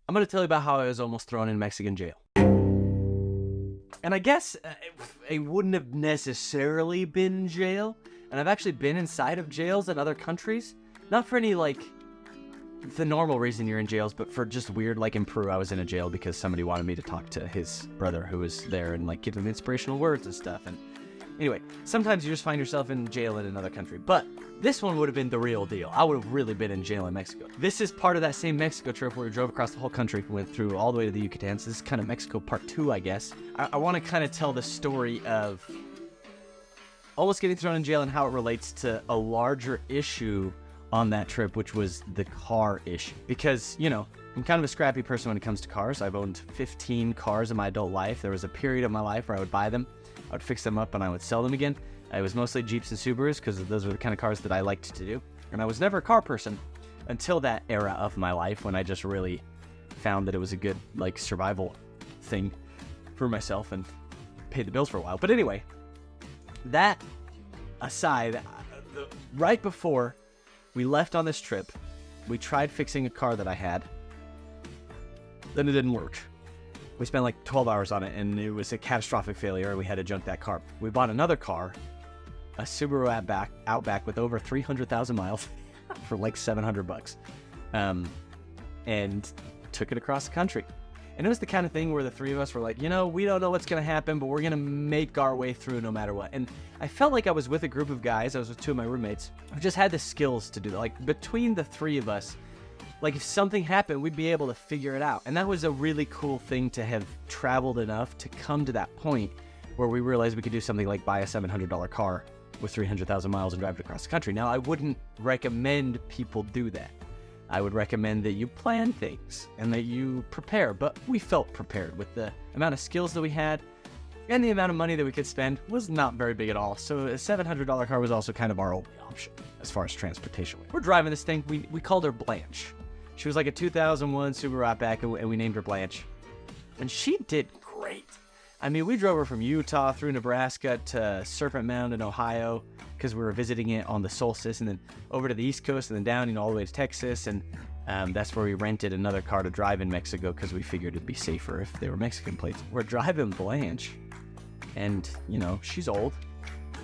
I'm going to tell you about how I was almost thrown in Mexican jail. And I guess it wouldn't have necessarily been jail. And I've actually been inside of jails in other countries. Not for any, like, the normal reason you're in jails, but for just weird, like in Peru, I was in a jail because somebody wanted me to talk to his brother who was there and, like, give him inspirational words and stuff. And anyway, sometimes you just find yourself in jail in another country. But this one would have been the real deal. I would have really been in jail in Mexico. This is part of that same Mexico trip where we drove across the whole country, went through all the way to the Yucatan. So this is kind of Mexico part 2, I guess. I want to kind of tell the story of almost getting thrown in jail and how it relates to a larger issue on that trip, which was the car issue. Because, you know, I'm kind of a scrappy person when it comes to cars. I've owned 15 cars in my adult life. There was a period of my life where I would buy them, I would fix them up, and I would sell them again. It was mostly Jeeps and Subarus because those were the kind of cars that I liked to do. And I was never a car person until that era of my life when I just really found that it was a good, like, survival thing for myself and paid the bills for a while. But anyway, that aside, right before we left on this trip, we tried fixing a car that I had. Then it didn't work. We spent like 12 hours on it, and it was a catastrophic failure, and we had to junk that car. We bought another car, a Subaru Outback with over 300,000 miles for like $700, and took it across the country. And it was the kind of thing where the three of us were like, you know, we don't know what's going to happen, but we're going to make our way through no matter what. And I felt like I was with a group of guys. I was with two of my roommates who just had the skills to do that. Like, between the three of us, like, if something happened, we'd be able to figure it out. And that was a really cool thing to have traveled enough to come to that point where we realized we could do something like buy a $700 car with 300,000 miles and drive it across the country. Now, I wouldn't recommend people do that. I would recommend that you plan things and that you prepare, but we felt prepared with the amount of skills that we had, and the amount of money that we could spend was not very big at all. So a $700 car was also kind of our only option as far as transportation went. We're driving this thing. We called her Blanche. She was like a 2001 Subaru Outback, and we named her Blanche. And she did great. I mean, we drove her from Utah through Nebraska to Serpent Mound in Ohio because we were visiting it on the solstice, and then over to the East Coast, and then down, all the way to Texas. And that's where we rented another car to drive in Mexico because we figured it'd be safer if they were Mexican plates. We're driving Blanche, and, you know, she's old.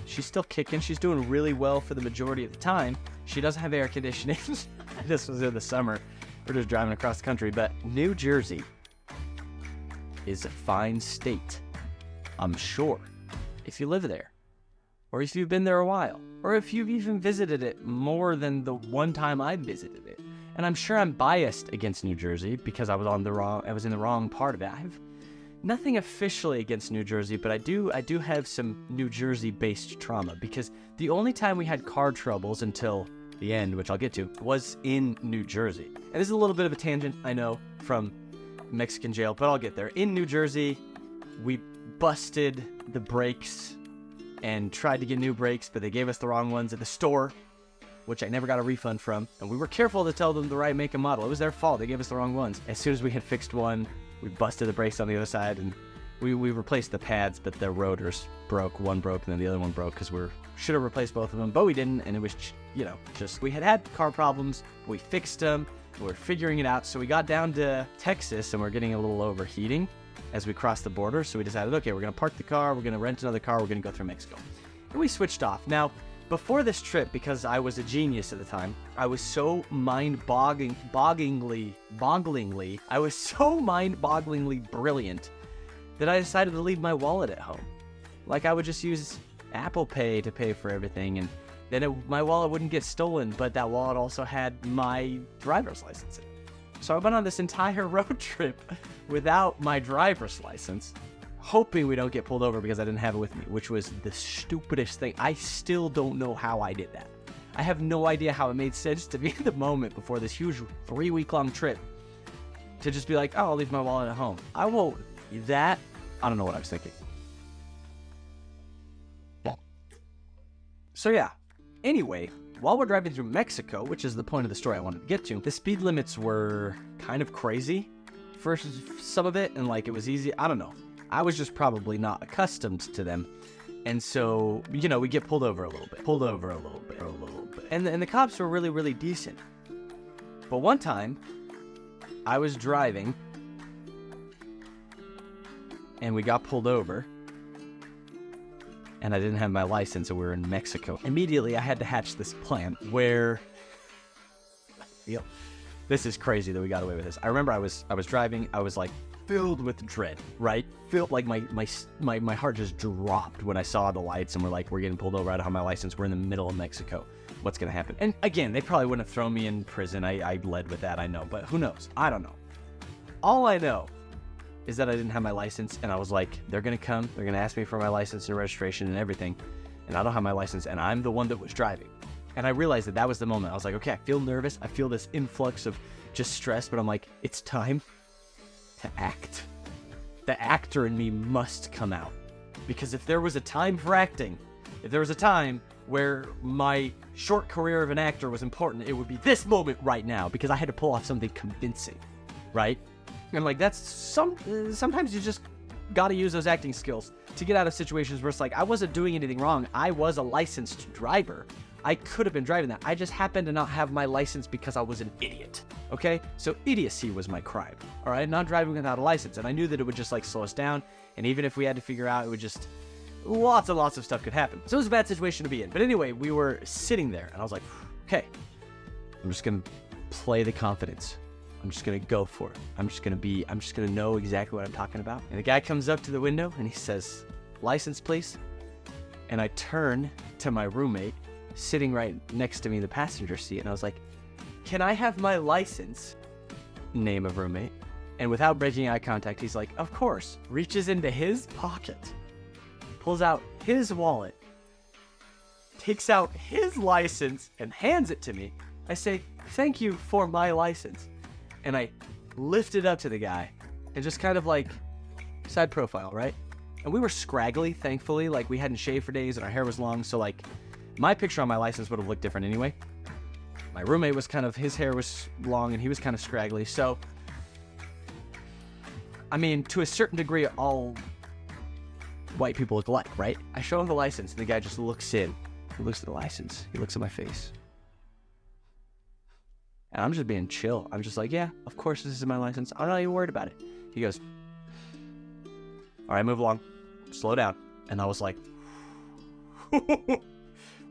She's still kicking. She's doing really well for the majority of the time. She doesn't have air conditioning. This was in the summer. We're just driving across the country. But New Jersey is a fine state, I'm sure, if you live there, or if you've been there a while, or if you've even visited it more than the one time I visited it. And I'm sure I'm biased against New Jersey because I was in the wrong part of it. I have nothing officially against New Jersey, but I do have some New Jersey-based trauma, because the only time we had car troubles until the end, which I'll get to, was in New Jersey. And this is a little bit of a tangent, I know, from Mexican jail, but I'll get there. In New Jersey, we busted the brakes and tried to get new brakes, but they gave us the wrong ones at the store, which I never got a refund from. And we were careful to tell them the right make and model. It was their fault. They gave us the wrong ones. As soon as we had fixed one, we busted the brakes on the other side, and we replaced the pads, but the rotors broke. One broke, and then the other one broke because we should have replaced both of them, but we didn't. And it was, you know, just, we had car problems. We fixed them. We were figuring it out. So we got down to Texas, and we're getting a little overheating as we crossed the border. So we decided, okay, we're going to park the car. We're going to rent another car. We're going to go through Mexico. And we switched off. Now, before this trip, because I was a genius at the time, I was so mind-bogglingly brilliant that I decided to leave my wallet at home. Like, I would just use Apple Pay to pay for everything, and then my wallet wouldn't get stolen, but that wallet also had my driver's license in it. So I went on this entire road trip without my driver's license, hoping we don't get pulled over because I didn't have it with me, which was the stupidest thing. I still don't know how I did that. I have no idea how it made sense to be in the moment before this huge 3-week-long trip to just be like, oh, I'll leave my wallet at home. I don't know what I was thinking. So yeah, anyway, while we're driving through Mexico, which is the point of the story I wanted to get to, the speed limits were kind of crazy for some of it, and like, it was easy. I don't know. I was just probably not accustomed to them. And so, you know, we get pulled over a little bit. And the cops were really, really decent. But one time, I was driving and we got pulled over and I didn't have my license and we were in Mexico. Immediately I had to hatch this plan where, this is crazy that we got away with this. I remember I was driving, I was like filled with dread, right? Filled like my heart just dropped when I saw the lights and we're getting pulled over. I don't have my license. We're in the middle of Mexico. What's gonna happen? And again, they probably wouldn't have thrown me in prison. I led with that, I know, but who knows? I don't know. All I know is that I didn't have my license and I was like, they're gonna come, they're gonna ask me for my license and registration and everything, and I don't have my license and I'm the one that was driving. And I realized that was the moment. I was like, okay, I feel nervous. I feel this influx of just stress, but I'm like, it's time to act. The actor in me must come out. Because if there was a time for acting, if there was a time where my short career of an actor was important, it would be this moment right now, because I had to pull off something convincing, right? And like, that's sometimes you just gotta use those acting skills to get out of situations where it's like, I wasn't doing anything wrong. I was a licensed driver. I could have been driving that. I just happened to not have my license because I was an idiot. Okay? So idiocy was my crime. All right? Not driving without a license. And I knew that it would just like slow us down. And even if we had to figure out, it would just, lots and lots of stuff could happen. So it was a bad situation to be in. But anyway, we were sitting there and I was like, okay, I'm just going to play the confidence. I'm just going to go for it. I'm just going to know exactly what I'm talking about. And the guy comes up to the window and he says, license, please. And I turn to my roommate sitting right next to me in the passenger seat, and I was like, can I have my license? Name of roommate. And without breaking eye contact, he's like, of course. Reaches into his pocket, pulls out his wallet, takes out his license, and hands it to me. I say, thank you for my license. And I lift it up to the guy, and just kind of like, side profile, right? And we were scraggly, thankfully, like we hadn't shaved for days and our hair was long, so like, my picture on my license would have looked different anyway. My roommate was his hair was long and he was kind of scraggly. So, I mean, to a certain degree, all white people look alike, right? I show him the license and the guy just looks in. He looks at the license. He looks at my face. And I'm just being chill. I'm just like, yeah, of course this is my license. I'm not even worried about it. He goes, all right, move along. Slow down. And I was like,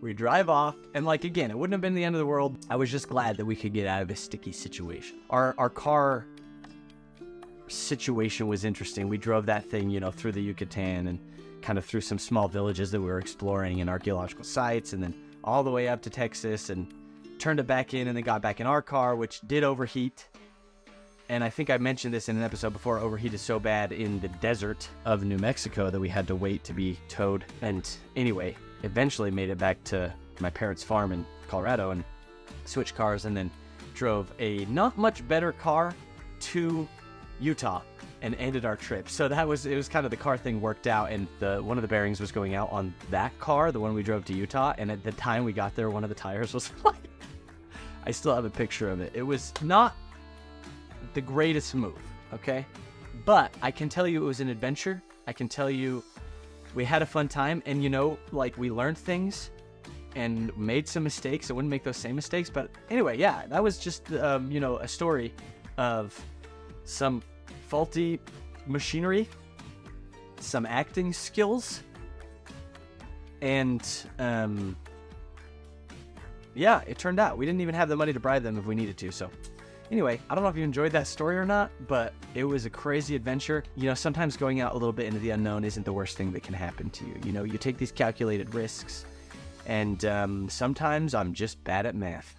we drive off, and like, again, it wouldn't have been the end of the world. I was just glad that we could get out of a sticky situation. Our car situation was interesting. We drove that thing, through the Yucatan and kind of through some small villages that we were exploring and archaeological sites, and then all the way up to Texas, and turned it back in and then got back in our car, which did overheat. And I think I mentioned this in an episode before, overheated so bad in the desert of New Mexico that we had to wait to be towed. And anyway, eventually made it back to my parents' farm in Colorado and switched cars, and then drove a not much better car to Utah and ended our trip. So it was kind of, the car thing worked out, and one of the bearings was going out on that car, the one we drove to Utah, and at the time we got there, one of the tires was like, I still have a picture of it. It was not the greatest move, okay? But I can tell you it was an adventure. I can tell you we had a fun time, and we learned things and made some mistakes. I wouldn't make those same mistakes, but anyway, yeah, that was just a story of some faulty machinery, some acting skills, and yeah, it turned out we didn't even have the money to bribe them if we needed to. So anyway, I don't know if you enjoyed that story or not, but it was a crazy adventure. Sometimes going out a little bit into the unknown isn't the worst thing that can happen to you. You take these calculated risks, and sometimes I'm just bad at math.